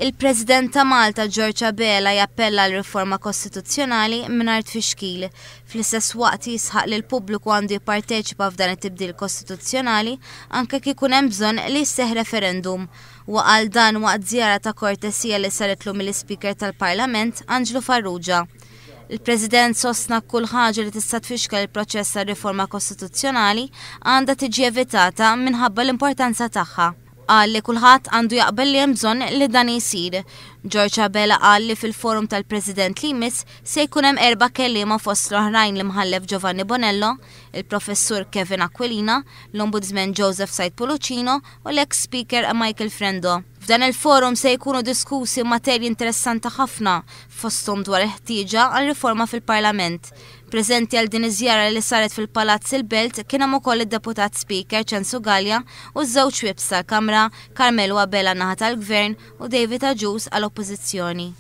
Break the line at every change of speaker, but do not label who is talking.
Il-President ta' Malta Giorgia Bela jappella l-riforma kostituzzjonali mingħajr tfixkil. Fl-istess waqt jisħaq li l-pubbliku għandu jipparteċipa f'dan it-tibdil kostituzzjonali anke kieku hemm bżonn li jseħħ referendum. Waqal dan waqt żjara ta' kortesija li saretlu mill-Speaker tal-Parlament Angelo Farrugia. Il-President sostna kull ħaġa li tista' tfixkel il-proċess tar-riforma kostituzzjonali għandha tiġi evitata minħabba l-importanza tagħha. Qal li kulħadd għandu jaqbel li hemm bżonn li dan jsir. Giorgia Bela qal li fil-forum tal-President li jmiss se jkun hemm 4 kelliema fost l-oħrajn l-imħallef Giovanni Bonello, il-Professur Kevin Aquilina, l-Ombudsman Joseph Said Pulluccino u l-ex Speaker Michael Frendo. F'dan il-forum se jkunu diskussi materji interessanti ħafna fosthom dwar ħtieġa għal riforma fil-Parlament. Preżenti għal din iż-żjara li saret fil-Palazz il-Belt kien hemm ukoll id-Deputat Speaker Censu Gallia u ż-żewġ whips tal-Kamra Carmelo Abela naħa tal-Gvern u David Agius għall-Oppożizzjoni.